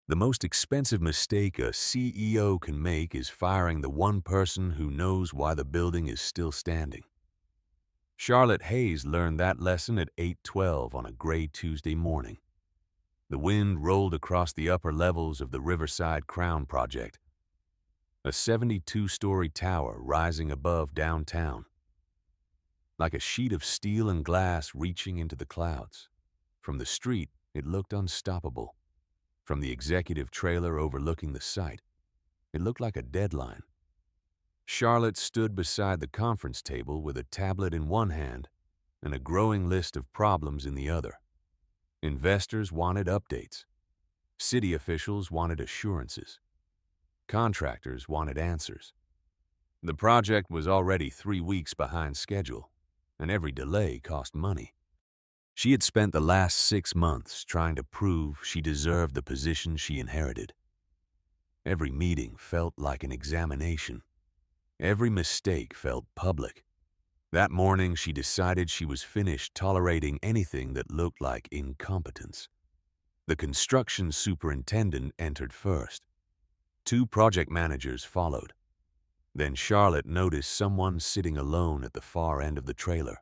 The most expensive mistake a CEO can make is firing the one person who knows why the building is still standing. Charlotte Hayes learned that lesson at 8:12 on a gray Tuesday morning. The wind rolled across the upper levels of the Riverside Crown project, a 72-story tower rising above downtown, like a sheet of steel and glass reaching into the clouds. From the street, it looked unstoppable. From the executive trailer overlooking the site, it looked like a deadline. Charlotte stood beside the conference table with a tablet in one hand and a growing list of problems in the other. Investors wanted updates. City officials wanted assurances. Contractors wanted answers. The project was already 3 weeks behind schedule, and every delay cost money. She had spent the last 6 months trying to prove she deserved the position she inherited. Every meeting felt like an examination. Every mistake felt public. That morning, she decided she was finished tolerating anything that looked like incompetence. The construction superintendent entered first. 2 project managers followed. Then Charlotte noticed someone sitting alone at the far end of the trailer.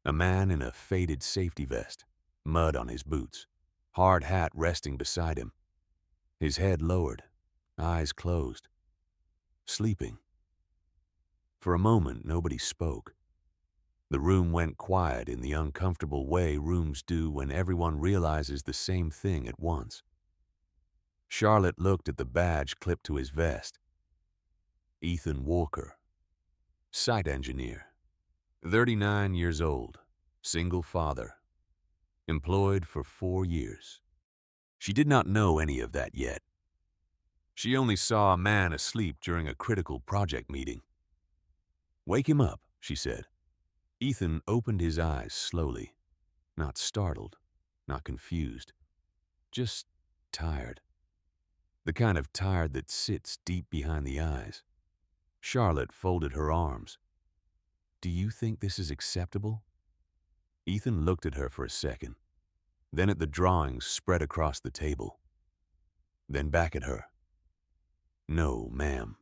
A man in a faded safety vest, mud on his boots, hard hat resting beside him. His head lowered, eyes closed, sleeping. For a moment, nobody spoke. The room went quiet in the uncomfortable way rooms do when everyone realizes the same thing at once. Charlotte looked at the badge clipped to his vest. Ethan Walker, site engineer, 39 years old, single father, employed for 4 years. She did not know any of that yet. She only saw a man asleep during a critical project meeting. "Wake him up," she said. Ethan opened his eyes slowly, not startled, not confused, just tired. The kind of tired that sits deep behind the eyes. Charlotte folded her arms. "Do you think this is acceptable?" Ethan looked at her for a second, then at the drawings spread across the table, then back at her. "No, ma'am."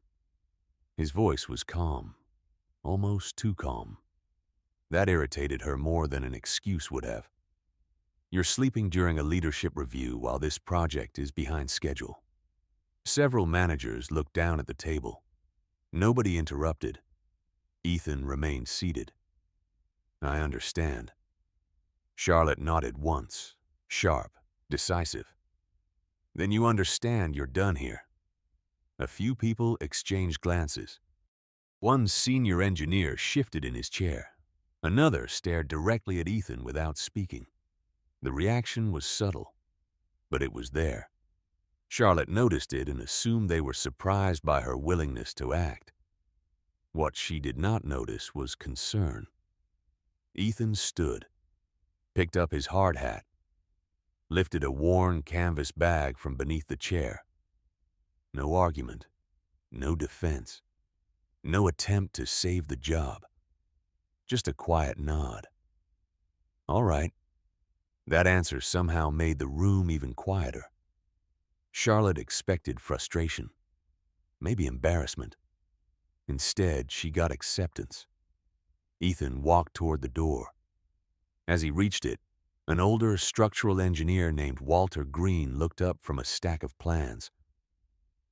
His voice was calm, almost too calm. That irritated her more than an excuse would have. "You're sleeping during a leadership review while this project is behind schedule." Several managers looked down at the table. Nobody interrupted. Ethan remained seated. "I understand." Charlotte nodded once, sharp, decisive. "Then you understand you're done here." A few people exchanged glances. One senior engineer shifted in his chair. Another stared directly at Ethan without speaking. The reaction was subtle, but it was there. Charlotte noticed it and assumed they were surprised by her willingness to act. What she did not notice was concern. Ethan stood, picked up his hard hat, lifted a worn canvas bag from beneath the chair. No argument, no defense, no attempt to save the job. Just a quiet nod. "All right." That answer somehow made the room even quieter. Charlotte expected frustration, maybe embarrassment. Instead, she got acceptance. Ethan walked toward the door. As he reached it, an older structural engineer named Walter Green looked up from a stack of plans.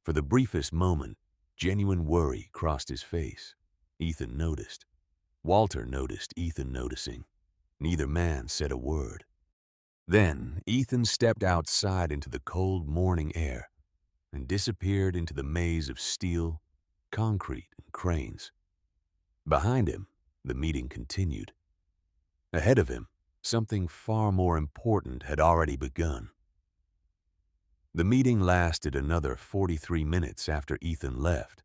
For the briefest moment, genuine worry crossed his face. Ethan noticed. Walter noticed Ethan noticing. Neither man said a word. Then Ethan stepped outside into the cold morning air and disappeared into the maze of steel, concrete, and cranes. Behind him, the meeting continued. Ahead of him, something far more important had already begun. The meeting lasted another 43 minutes after Ethan left,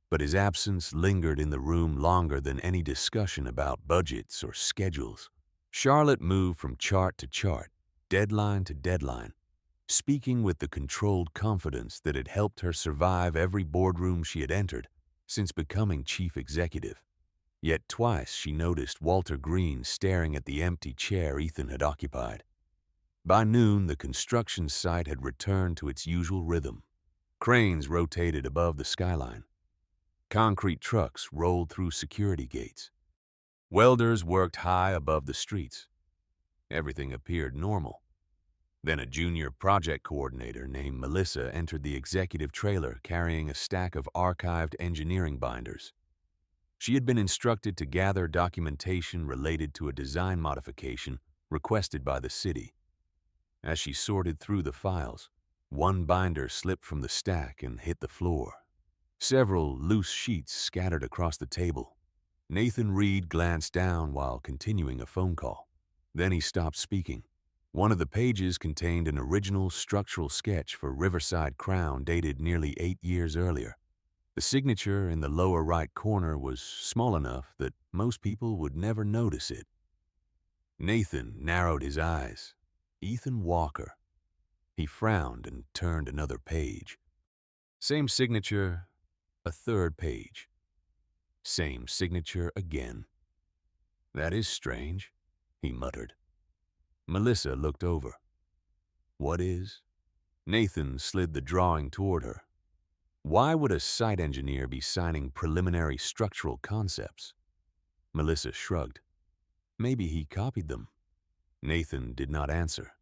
but his absence lingered in the room longer than any discussion about budgets or schedules. Charlotte moved from chart to chart, deadline to deadline, speaking with the controlled confidence that had helped her survive every boardroom she had entered since becoming chief executive. Yet twice she noticed Walter Green staring at the empty chair Ethan had occupied. By noon, the construction site had returned to its usual rhythm. Cranes rotated above the skyline. Concrete trucks rolled through security gates. Welders worked high above the streets. Everything appeared normal. Then a junior project coordinator named Melissa entered the executive trailer carrying a stack of archived engineering binders. She had been instructed to gather documentation related to a design modification requested by the city. As she sorted through the files, one binder slipped from the stack and hit the floor. Several loose sheets scattered across the table. Nathan Reed glanced down while continuing a phone call. Then he stopped speaking. One of the pages contained an original structural sketch for Riverside Crown dated nearly 8 years earlier. The signature in the lower right corner was small enough that most people would never notice it. Nathan narrowed his eyes. Ethan Walker. He frowned and turned another page. Same signature, a third page. Same signature again. That is strange, he muttered. Melissa looked over. What is? Nathan slid the drawing toward her. Why would a site engineer be signing preliminary structural concepts? Melissa shrugged. Maybe he copied them. Nathan did not answer.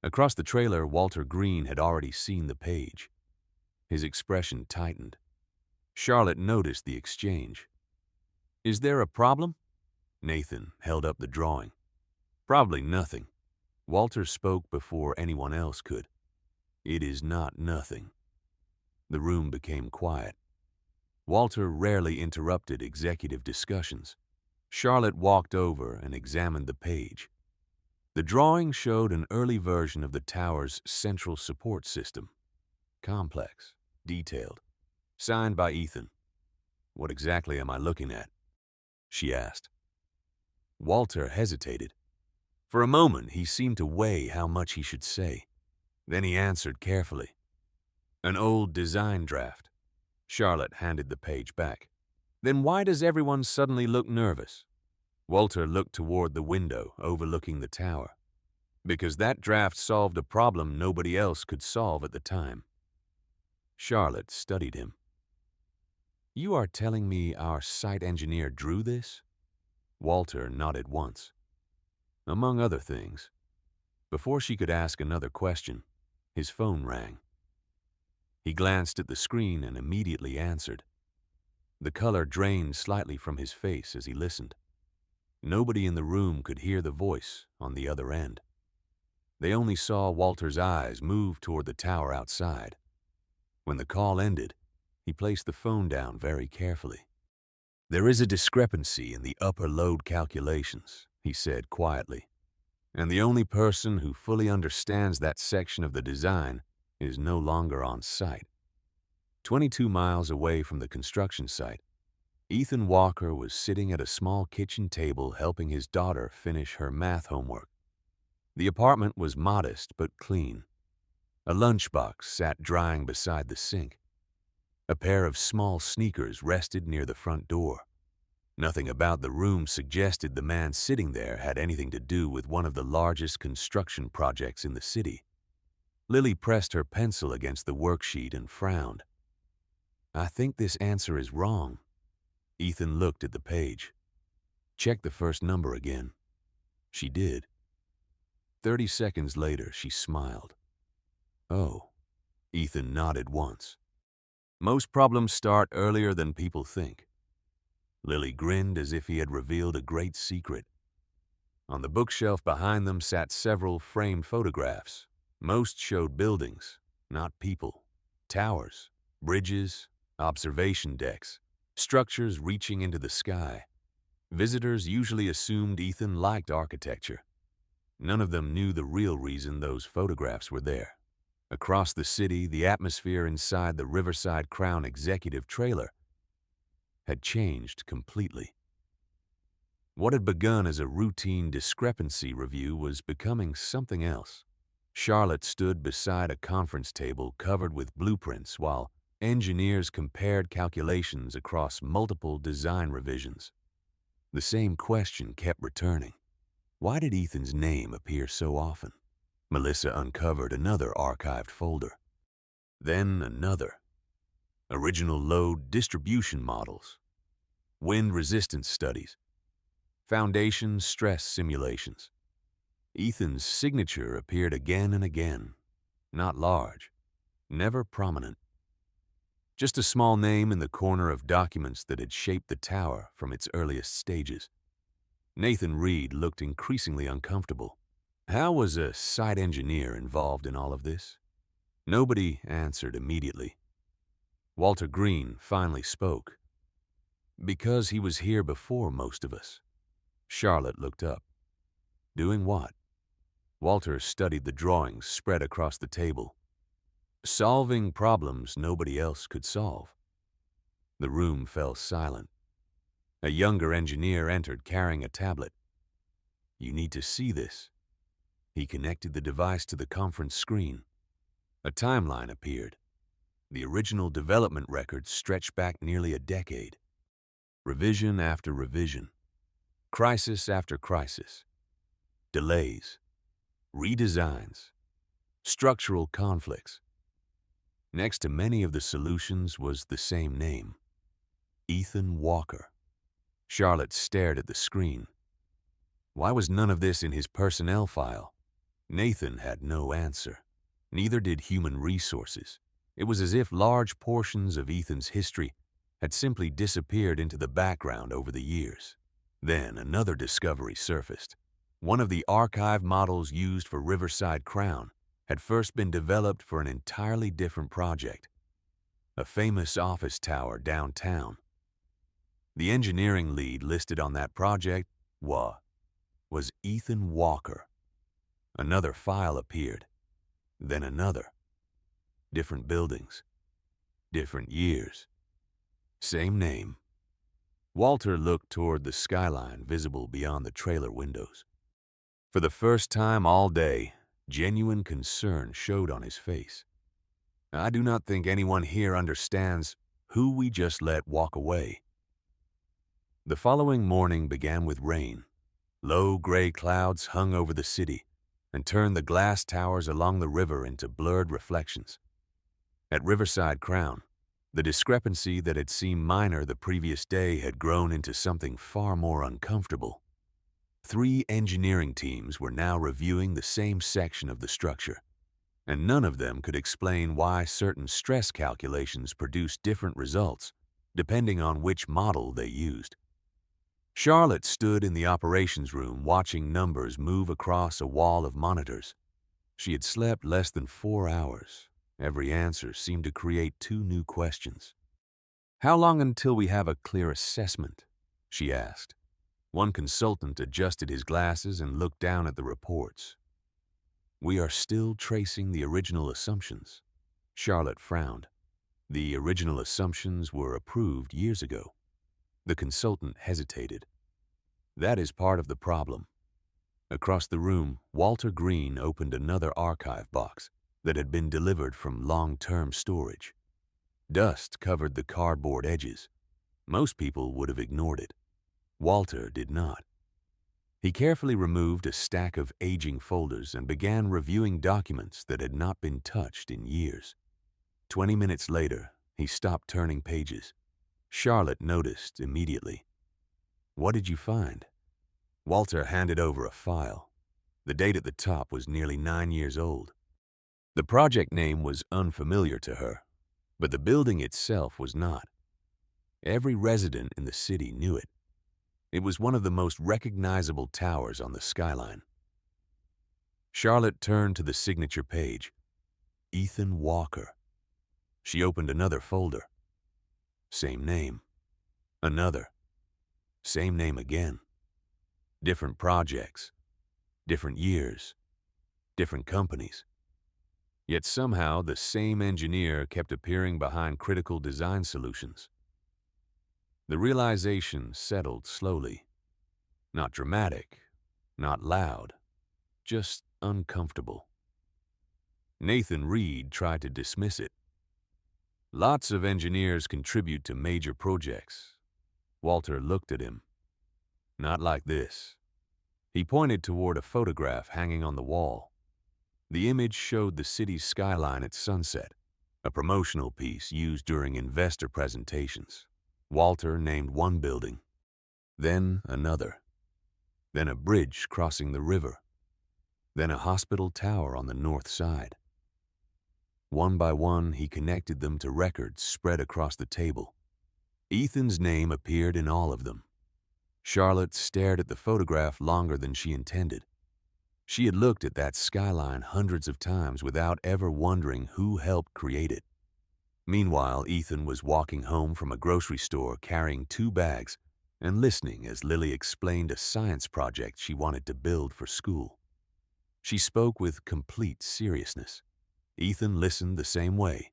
Across the trailer, Walter Green had already seen the page. His expression tightened. Charlotte noticed the exchange. Is there a problem? Nathan held up the drawing. Probably nothing. Walter spoke before anyone else could. It is not nothing. The room became quiet. Walter rarely interrupted executive discussions. Charlotte walked over and examined the page. The drawing showed an early version of the tower's central support system. Complex, detailed, signed by Ethan. What exactly am I looking at? She asked. Walter hesitated. For a moment, he seemed to weigh how much he should say. Then he answered carefully. An old design draft. Charlotte handed the page back. Then why does everyone suddenly look nervous? Walter looked toward the window overlooking the tower. Because that draft solved a problem nobody else could solve at the time. Charlotte studied him. You are telling me our site engineer drew this? Walter nodded once. Among other things. Before she could ask another question, his phone rang. He glanced at the screen and immediately answered. The color drained slightly from his face as he listened. Nobody in the room could hear the voice on the other end. They only saw Walter's eyes move toward the tower outside. When the call ended, he placed the phone down very carefully. There is a discrepancy in the upper load calculations, he said quietly, and the only person who fully understands that section of the design is no longer on site. 22 miles away from the construction site, Ethan Walker was sitting at a small kitchen table helping his daughter finish her math homework. The apartment was modest but clean. A lunchbox sat drying beside the sink. A pair of small sneakers rested near the front door. Nothing about the room suggested the man sitting there had anything to do with one of the largest construction projects in the city. Lily pressed her pencil against the worksheet and frowned. I think this answer is wrong. Ethan looked at the page. Check the first number again. She did. 30 seconds later, she smiled. Oh. Ethan nodded once. Most problems start earlier than people think. Lily grinned as if he had revealed a great secret. On the bookshelf behind them sat several framed photographs. Most showed buildings, not people. Towers, bridges, observation decks, structures reaching into the sky. Visitors usually assumed Ethan liked architecture. None of them knew the real reason those photographs were there. Across the city, the atmosphere inside the Riverside Crown executive trailer had changed completely. What had begun as a routine discrepancy review was becoming something else. Charlotte stood beside a conference table covered with blueprints while engineers compared calculations across multiple design revisions. The same question kept returning. Why did Ethan's name appear so often? Melissa uncovered another archived folder. Then another. Original load distribution models. Wind resistance studies. Foundation stress simulations. Ethan's signature appeared again and again. Not large. Never prominent. Just a small name in the corner of documents that had shaped the tower from its earliest stages. Nathan Reed looked increasingly uncomfortable. How was a site engineer involved in all of this? Nobody answered immediately. Walter Green finally spoke. Because he was here before most of us. Charlotte looked up. Doing what? Walter studied the drawings spread across the table. Solving problems nobody else could solve. The room fell silent. A younger engineer entered carrying a tablet. You need to see this. He connected the device to the conference screen. A timeline appeared. The original development records stretched back nearly a decade. Revision after revision. Crisis after crisis. Delays. Redesigns. Structural conflicts. Next to many of the solutions was the same name. Ethan Walker. Charlotte stared at the screen. Why was none of this in his personnel file? Nathan had no answer. Neither did human resources. It was as if large portions of Ethan's history had simply disappeared into the background over the years. Then another discovery surfaced. One of the archive models used for Riverside Crown had first been developed for an entirely different project. A famous office tower downtown. The engineering lead listed on that project was Ethan Walker. Another file appeared. Then another. Different buildings. Different years. Same name. Walter looked toward the skyline visible beyond the trailer windows. For the first time all day, genuine concern showed on his face. I do not think anyone here understands who we just let walk away. The following morning began with rain. Low gray clouds hung over the city and turned the glass towers along the river into blurred reflections. At Riverside Crown, the discrepancy that had seemed minor the previous day had grown into something far more uncomfortable. 3 engineering teams were now reviewing the same section of the structure, and none of them could explain why certain stress calculations produced different results, depending on which model they used. Charlotte stood in the operations room watching numbers move across a wall of monitors. She had slept less than 4 hours. Every answer seemed to create 2 new questions. How long until we have a clear assessment? She asked. One consultant adjusted his glasses and looked down at the reports. We are still tracing the original assumptions. Charlotte frowned. The original assumptions were approved years ago. The consultant hesitated. That is part of the problem. Across the room, Walter Green opened another archive box that had been delivered from long-term storage. Dust covered the cardboard edges. Most people would have ignored it. Walter did not. He carefully removed a stack of aging folders and began reviewing documents that had not been touched in years. 20 minutes later, he stopped turning pages. Charlotte noticed immediately. What did you find? Walter handed over a file. The date at the top was nearly 9 years old. The project name was unfamiliar to her, but the building itself was not. Every resident in the city knew it. It was one of the most recognizable towers on the Skyline. Charlotte turned to the signature page. Ethan Walker. She opened another folder. Same name. Another. Same name again. Different projects. Different years. Different companies. Yet somehow the same engineer kept appearing behind critical design solutions. The realization settled slowly. Not dramatic, not loud, just uncomfortable. Nathan Reed tried to dismiss it. Lots of engineers contribute to major projects. Walter looked at him. Not like this. He pointed toward a photograph hanging on the wall. The image showed the city's skyline at sunset, a promotional piece used during investor presentations. Walter named one building, then another, then a bridge crossing the river, then a hospital tower on the north side. One by one, he connected them to records spread across the table. Ethan's name appeared in all of them. Charlotte stared at the photograph longer than she intended. She had looked at that skyline hundreds of times without ever wondering who helped create it. Meanwhile, Ethan was walking home from a grocery store carrying 2 bags and listening as Lily explained a science project she wanted to build for school. She spoke with complete seriousness. Ethan listened the same way.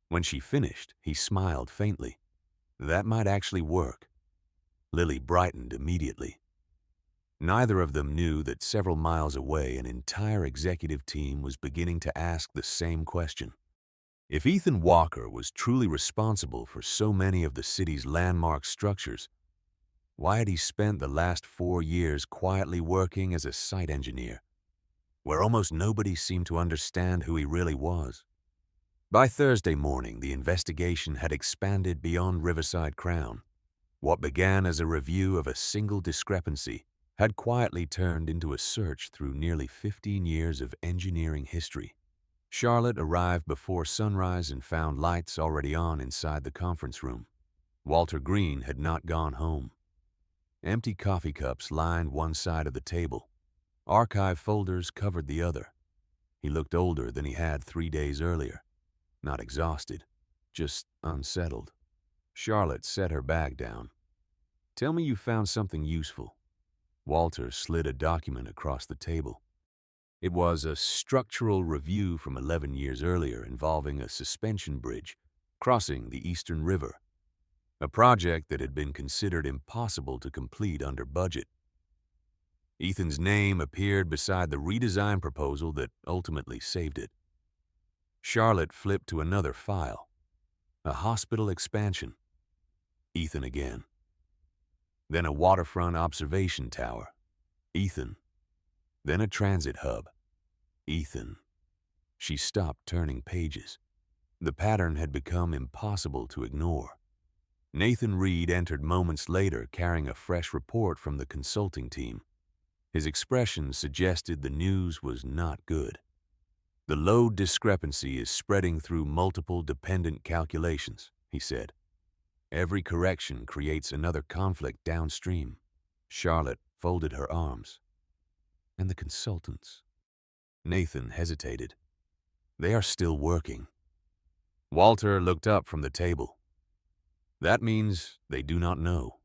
When she finished, he smiled faintly. That might actually work. Lily brightened immediately. Neither of them knew that several miles away, an entire executive team was beginning to ask the same question. If Ethan Walker was truly responsible for so many of the city's landmark structures, why had he spent the last 4 years quietly working as a site engineer, where almost nobody seemed to understand who he really was? By Thursday morning, the investigation had expanded beyond Riverside Crown. What began as a review of a single discrepancy had quietly turned into a search through nearly 15 years of engineering history. Charlotte arrived before sunrise and found lights already on inside the conference room. Walter Green had not gone home. Empty coffee cups lined one side of the table. Archive folders covered the other. He looked older than he had 3 days earlier. Not exhausted, just unsettled. Charlotte set her bag down. "Tell me you found something useful." Walter slid a document across the table. It was a structural review from 11 years earlier involving a suspension bridge crossing the Eastern River, a project that had been considered impossible to complete under budget. Ethan's name appeared beside the redesign proposal that ultimately saved it. Charlotte flipped to another file, a hospital expansion. Ethan again. Then a waterfront observation tower. Ethan. Then a transit hub. Ethan. She stopped turning pages. The pattern had become impossible to ignore. Nathan Reed entered moments later carrying a fresh report from the consulting team. His expression suggested the news was not good. "The load discrepancy is spreading through multiple dependent calculations," he said. "Every correction creates another conflict downstream." Charlotte folded her arms. "And the consultants?" Nathan hesitated. "They are still working." Walter looked up from the table. "That means they do not know."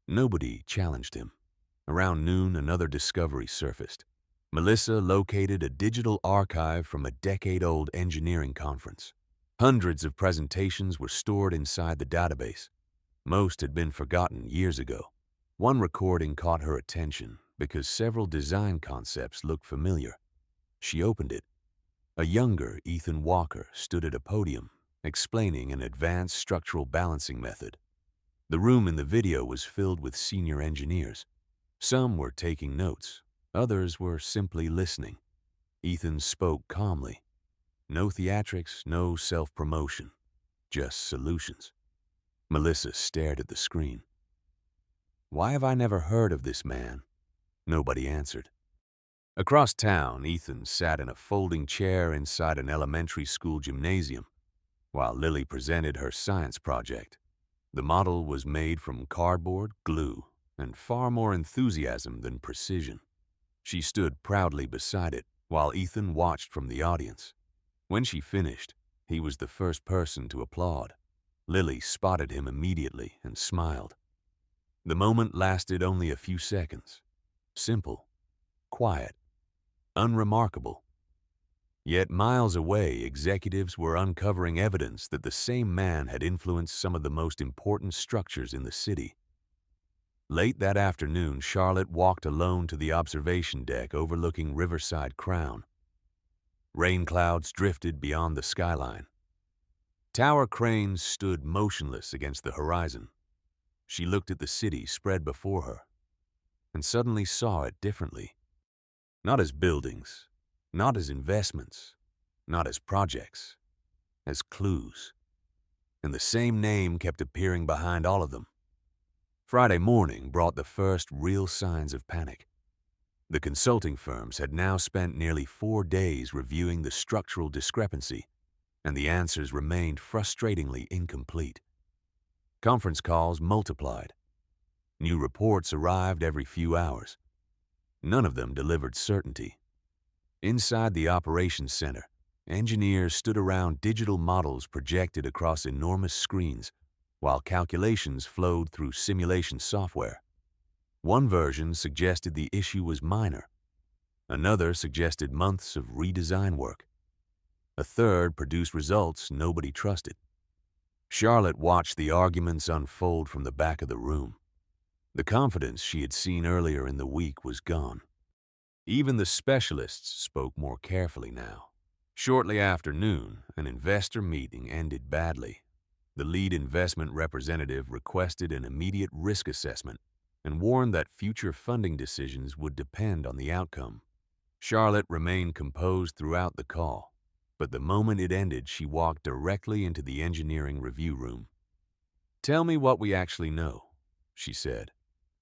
Nobody challenged him. Around noon, another discovery surfaced. Melissa located a digital archive from a decade-old engineering conference. Hundreds of presentations were stored inside the database. Most had been forgotten years ago. One recording caught her attention because several design concepts looked familiar. She opened it. A younger Ethan Walker stood at a podium, explaining an advanced structural balancing method. The room in the video was filled with senior engineers. Some were taking notes. Others were simply listening. Ethan spoke calmly. No theatrics, no self-promotion, just solutions. Melissa stared at the screen. "Why have I never heard of this man?" Nobody answered. Across town, Ethan sat in a folding chair inside an elementary school gymnasium, while Lily presented her science project. The model was made from cardboard, glue, and far more enthusiasm than precision. She stood proudly beside it, while Ethan watched from the audience. When she finished, he was the first person to applaud. Lily spotted him immediately and smiled. The moment lasted only a few seconds. Simple, quiet, unremarkable. Yet miles away, executives were uncovering evidence that the same man had influenced some of the most important structures in the city. Late that afternoon, Charlotte walked alone to the observation deck overlooking Riverside Crown. Rain clouds drifted beyond the skyline. Tower cranes stood motionless against the horizon. She looked at the city spread before her and suddenly saw it differently. Not as buildings, Not as investments, not as projects, as clues. And the same name kept appearing behind all of them. Friday morning brought the first real signs of panic. The consulting firms had now spent nearly 4 days reviewing the structural discrepancy, and the answers remained frustratingly incomplete. Conference calls multiplied. New reports arrived every few hours. None of them delivered certainty. Inside the operations center, engineers stood around digital models projected across enormous screens, while calculations flowed through simulation software. One version suggested the issue was minor. Another suggested months of redesign work. A third produced results nobody trusted. Charlotte watched the arguments unfold from the back of the room. The confidence she had seen earlier in the week was gone. Even the specialists spoke more carefully now. Shortly after noon, an investor meeting ended badly. The lead investment representative requested an immediate risk assessment and warned that future funding decisions would depend on the outcome. Charlotte remained composed throughout the call, but the moment it ended, she walked directly into the engineering review room. "Tell me what we actually know," she said.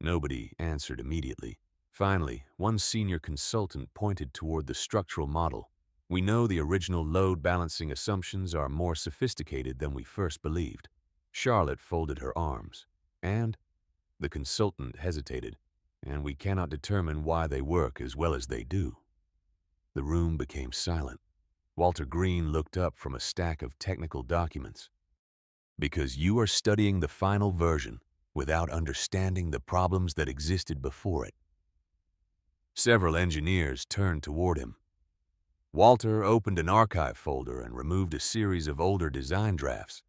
Nobody answered immediately. Finally, one senior consultant pointed toward the structural model. "We know the original load balancing assumptions are more sophisticated than we first believed." Charlotte folded her arms. "And?" The consultant hesitated. "And we cannot determine why they work as well as they do." The room became silent. Walter Green looked up from a stack of technical documents. "Because you are studying the final version without understanding the problems that existed before it." Several engineers turned toward him. Walter opened an archive folder and removed a series of older design drafts.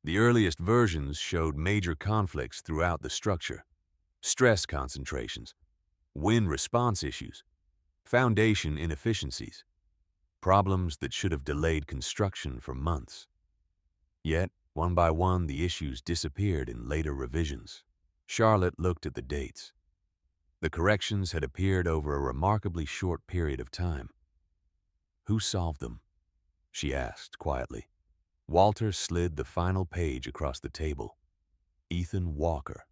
The earliest versions showed major conflicts throughout the structure: stress concentrations, wind response issues, foundation inefficiencies, problems that should have delayed construction for months. Yet, one by one, the issues disappeared in later revisions. Charlotte looked at the dates. The corrections had appeared over a remarkably short period of time. "Who solved them?" she asked quietly. Walter slid the final page across the table. "Ethan Walker."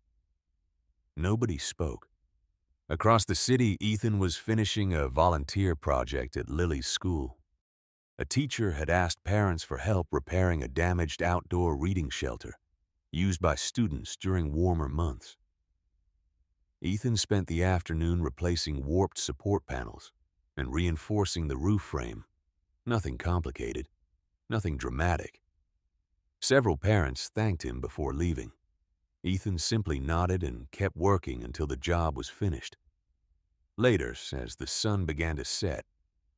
Nobody spoke. Across the city, Ethan was finishing a volunteer project at Lily's school. A teacher had asked parents for help repairing a damaged outdoor reading shelter used by students during warmer months. Ethan spent the afternoon replacing warped support panels and reinforcing the roof frame. Nothing complicated, nothing dramatic. Several parents thanked him before leaving. Ethan simply nodded and kept working until the job was finished. Later, as the sun began to set,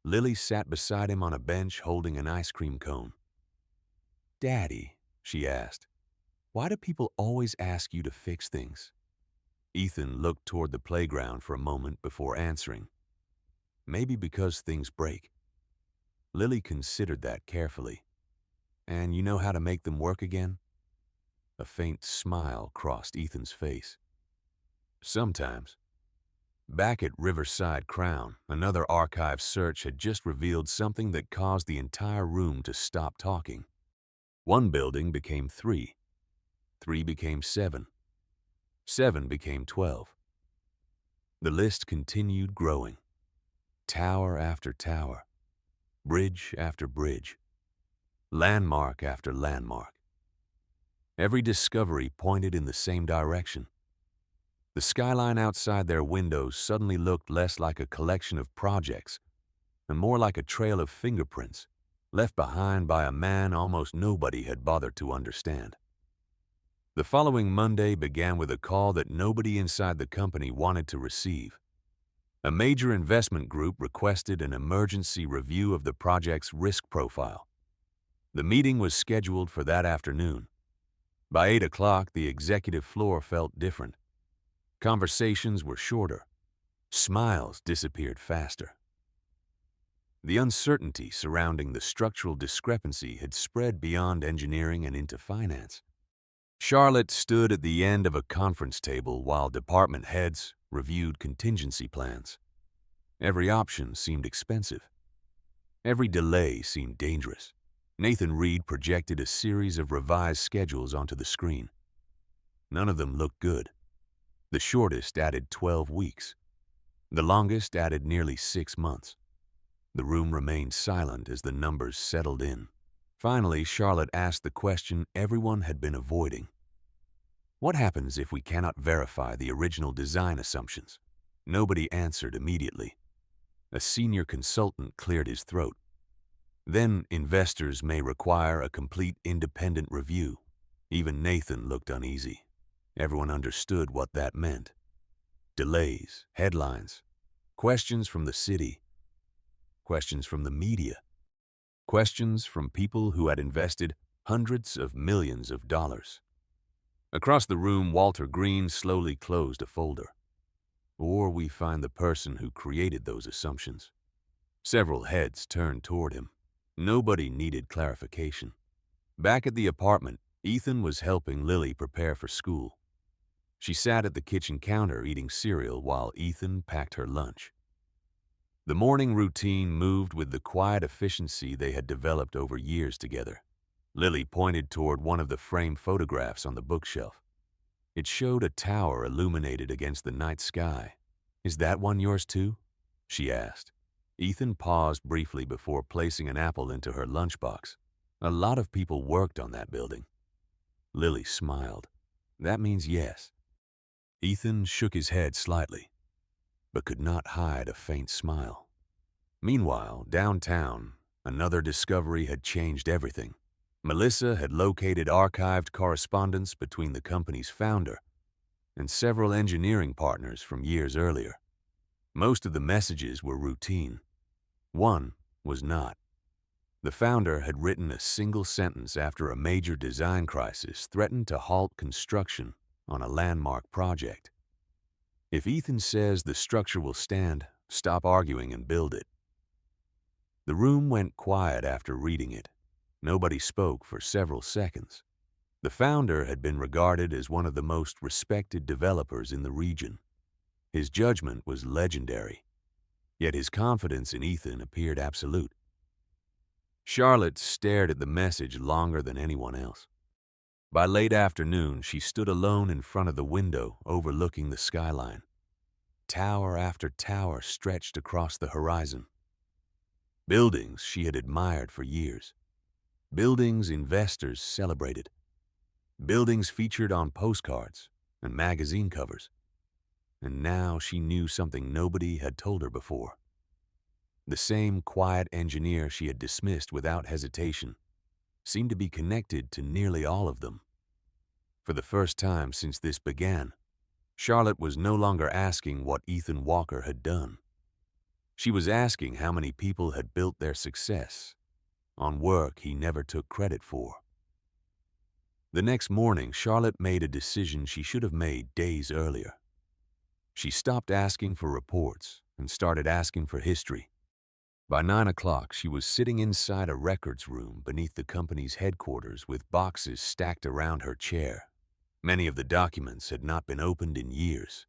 Lily sat beside him on a bench holding an ice cream cone. "Daddy," she asked, "why do people always ask you to fix things?" Ethan looked toward the playground for a moment before answering. "Maybe because things break." Lily considered that carefully. "And you know how to make them work again?" A faint smile crossed Ethan's face. "Sometimes." Back at Riverside Crown, another archive search had just revealed something that caused the entire room to stop talking. One building became 3. 3 became 7. 7 became 12. The list continued growing. Tower after tower, bridge after bridge, landmark after landmark. Every discovery pointed in the same direction. The skyline outside their windows suddenly looked less like a collection of projects and more like a trail of fingerprints left behind by a man almost nobody had bothered to understand. The following Monday began with a call that nobody inside the company wanted to receive. A major investment group requested an emergency review of the project's risk profile. The meeting was scheduled for that afternoon. By 8 o'clock, the executive floor felt different. Conversations were shorter. Smiles disappeared faster. The uncertainty surrounding the structural discrepancy had spread beyond engineering and into finance. Charlotte stood at the end of a conference table while department heads reviewed contingency plans. Every option seemed expensive. Every delay seemed dangerous. Nathan Reed projected a series of revised schedules onto the screen. None of them looked good. The shortest added 12 weeks. The longest added nearly 6 months. The room remained silent as the numbers settled in. Finally, Charlotte asked the question everyone had been avoiding. What happens if we cannot verify the original design assumptions? Nobody answered immediately. A senior consultant cleared his throat. Then investors may require a complete independent review. Even Nathan looked uneasy. Everyone understood what that meant. Delays, headlines, questions from the city, questions from the media, questions from people who had invested hundreds of millions of dollars. Across the room, Walter Green slowly closed a folder. Or we find the person who created those assumptions. Several heads turned toward him. Nobody needed clarification. Back at the apartment, Ethan was helping Lily prepare for school. She sat at the kitchen counter eating cereal while Ethan packed her lunch. The morning routine moved with the quiet efficiency they had developed over years together. Lily pointed toward one of the framed photographs on the bookshelf. It showed a tower illuminated against the night sky. "Is that one yours too?" she asked. Ethan paused briefly before placing an apple into her lunchbox. "A lot of people worked on that building." Lily smiled. "That means yes." Ethan shook his head slightly, but could not hide a faint smile. Meanwhile, downtown, another discovery had changed everything. Melissa had located archived correspondence between the company's founder and several engineering partners from years earlier. Most of the messages were routine. One was not. The founder had written a single sentence after a major design crisis threatened to halt construction on a landmark project. "If Ethan says the structure will stand, stop arguing and build it." The room went quiet after reading it. Nobody spoke for several seconds. The founder had been regarded as one of the most respected developers in the region. His judgment was legendary, yet his confidence in Ethan appeared absolute. Charlotte stared at the message longer than anyone else. By late afternoon, she stood alone in front of the window overlooking the skyline. Tower after tower stretched across the horizon. Buildings she had admired for years. Buildings investors celebrated. Buildings featured on postcards and magazine covers. And now she knew something nobody had told her before. The same quiet engineer she had dismissed without hesitation seemed to be connected to nearly all of them. For the first time since this began, Charlotte was no longer asking what Ethan Walker had done. She was asking how many people had built their success on work he never took credit for. The next morning, Charlotte made a decision she should have made days earlier. She stopped asking for reports and started asking for history. By 9 o'clock, she was sitting inside a records room beneath the company's headquarters with boxes stacked around her chair. Many of the documents had not been opened in years.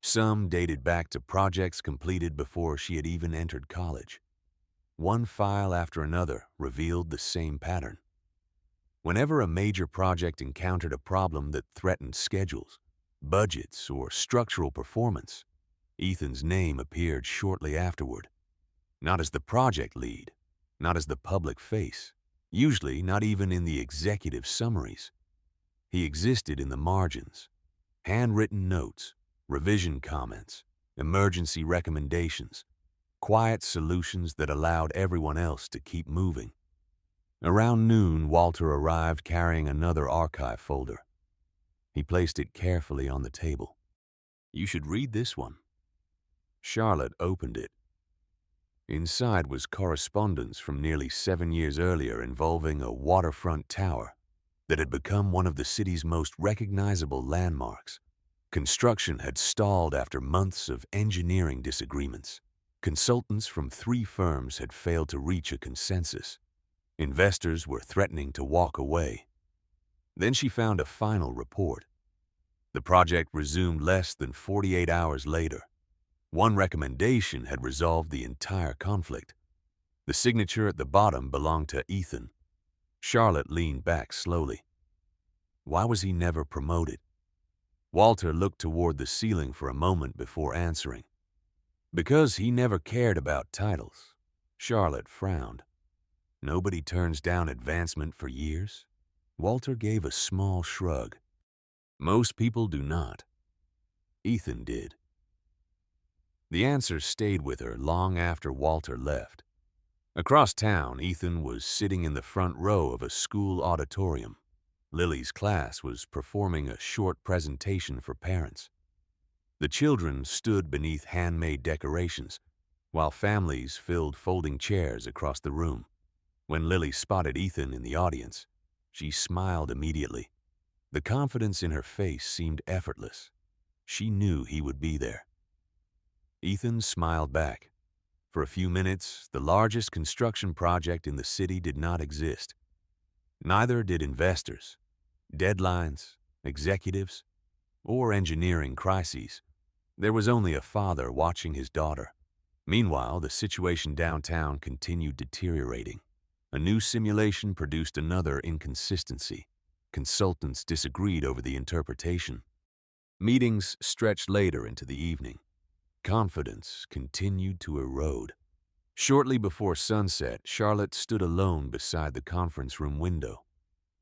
Some dated back to projects completed before she had even entered college. One file after another revealed the same pattern. Whenever a major project encountered a problem that threatened schedules, budgets, or structural performance, Ethan's name appeared shortly afterward. Not as the project lead, not as the public face, usually not even in the executive summaries. He existed in the margins, handwritten notes, revision comments, emergency recommendations, quiet solutions that allowed everyone else to keep moving. Around noon, Walter arrived carrying another archive folder. He placed it carefully on the table. "You should read this one." Charlotte opened it. Inside was correspondence from nearly 7 years earlier involving a waterfront tower that had become one of the city's most recognizable landmarks. Construction had stalled after months of engineering disagreements. Consultants from 3 firms had failed to reach a consensus. Investors were threatening to walk away. Then she found a final report. The project resumed less than 48 hours later. One recommendation had resolved the entire conflict. The signature at the bottom belonged to Ethan. Charlotte leaned back slowly. Why was he never promoted? Walter looked toward the ceiling for a moment before answering. Because he never cared about titles. Charlotte frowned. Nobody turns down advancement for years? Walter gave a small shrug. Most people do not. Ethan did. The answer stayed with her long after Walter left. Across town, Ethan was sitting in the front row of a school auditorium. Lily's class was performing a short presentation for parents. The children stood beneath handmade decorations, while families filled folding chairs across the room. When Lily spotted Ethan in the audience, she smiled immediately. The confidence in her face seemed effortless. She knew he would be there. Ethan smiled back. For a few minutes, the largest construction project in the city did not exist. Neither did investors, deadlines, executives, or engineering crises. There was only a father watching his daughter. Meanwhile, the situation downtown continued deteriorating. A new simulation produced another inconsistency. Consultants disagreed over the interpretation. Meetings stretched later into the evening. Confidence continued to erode. Shortly before sunset, Charlotte stood alone beside the conference room window.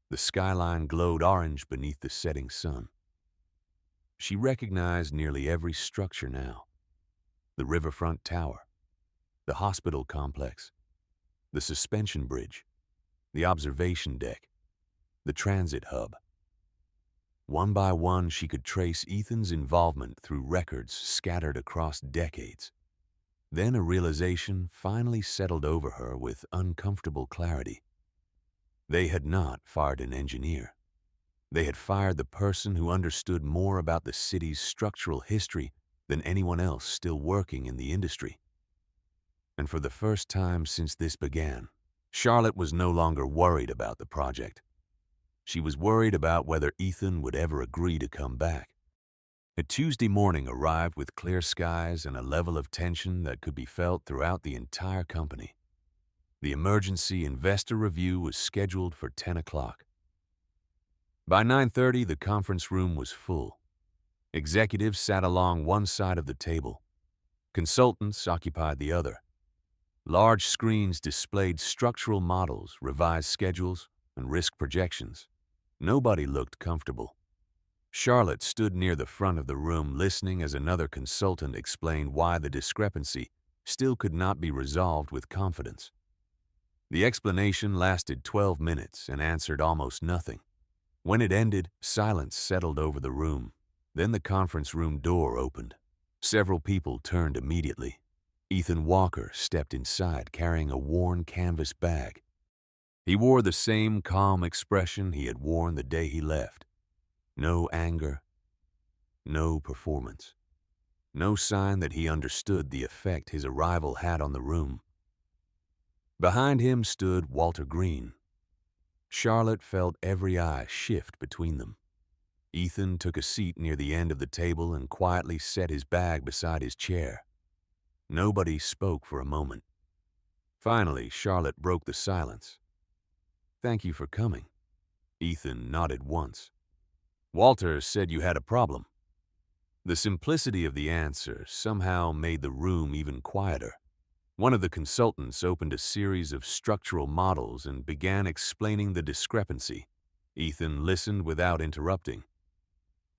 The skyline glowed orange beneath the setting sun. She recognized nearly every structure now. The riverfront tower, the hospital complex, the suspension bridge, the observation deck, the transit hub. One by one, she could trace Ethan's involvement through records scattered across decades. Then a realization finally settled over her with uncomfortable clarity. They had not fired an engineer. They had fired the person who understood more about the city's structural history than anyone else still working in the industry. And for the first time since this began, Charlotte was no longer worried about the project. She was worried about whether Ethan would ever agree to come back. A Tuesday morning arrived with clear skies and a level of tension that could be felt throughout the entire company. The emergency investor review was scheduled for 10 o'clock. By 9:30, the conference room was full. Executives sat along one side of the table. Consultants occupied the other. Large screens displayed structural models, revised schedules, and risk projections. Nobody looked comfortable. Charlotte stood near the front of the room listening as another consultant explained why the discrepancy still could not be resolved with confidence. The explanation lasted 12 minutes and answered almost nothing. When it ended, silence settled over the room. Then the conference room door opened. Several people turned immediately. Ethan Walker stepped inside carrying a worn canvas bag. He wore the same calm expression he had worn the day he left. No anger, no performance, no sign that he understood the effect his arrival had on the room. Behind him stood Walter Green. Charlotte felt every eye shift between them. Ethan took a seat near the end of the table and quietly set his bag beside his chair. Nobody spoke for a moment. Finally, Charlotte broke the silence. "Thank you for coming." Ethan nodded once. "Walter said you had a problem." The simplicity of the answer somehow made the room even quieter. One of the consultants opened a series of structural models and began explaining the discrepancy. Ethan listened without interrupting.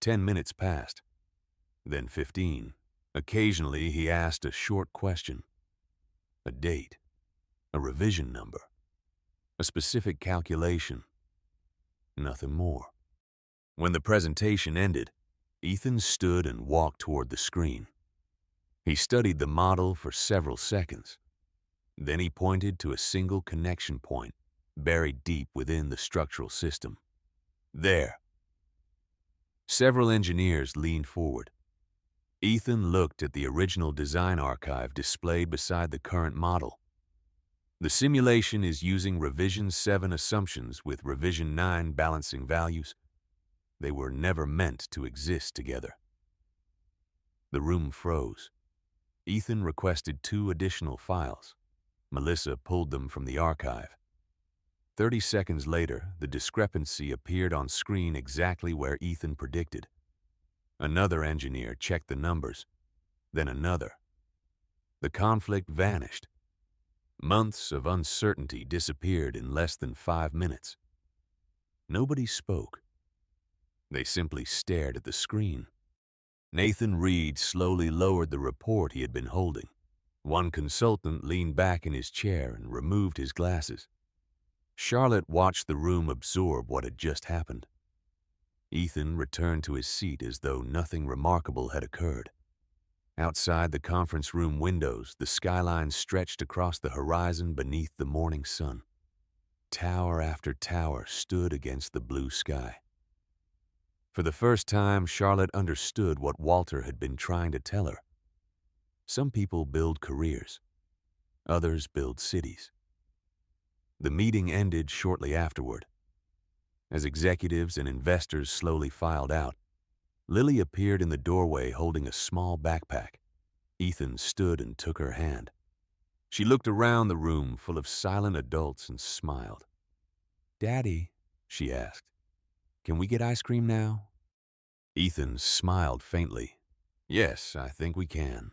10 minutes passed, then 15. Occasionally, he asked a short question. A date, a revision number, a specific calculation. Nothing more. When the presentation ended, Ethan stood and walked toward the screen. He studied the model for several seconds. Then he pointed to a single connection point buried deep within the structural system. There. Several engineers leaned forward. Ethan looked at the original design archive displayed beside the current model. The simulation is using Revision 7 assumptions with Revision 9 balancing values. They were never meant to exist together. The room froze. Ethan requested 2 additional files. Melissa pulled them from the archive. 30 seconds later, the discrepancy appeared on screen exactly where Ethan predicted. Another engineer checked the numbers, then another. The conflict vanished. Months of uncertainty disappeared in less than 5 minutes. Nobody spoke. They simply stared at the screen. Nathan Reed slowly lowered the report he had been holding. One consultant leaned back in his chair and removed his glasses. Charlotte watched the room absorb what had just happened. Ethan returned to his seat as though nothing remarkable had occurred. Outside the conference room windows, the skyline stretched across the horizon beneath the morning sun. Tower after tower stood against the blue sky. For the first time, Charlotte understood what Walter had been trying to tell her. Some people build careers. Others build cities. The meeting ended shortly afterward. As executives and investors slowly filed out, Lily appeared in the doorway holding a small backpack. Ethan stood and took her hand. She looked around the room full of silent adults and smiled. "Daddy," she asked, "can we get ice cream now?" Ethan smiled faintly. "Yes, I think we can."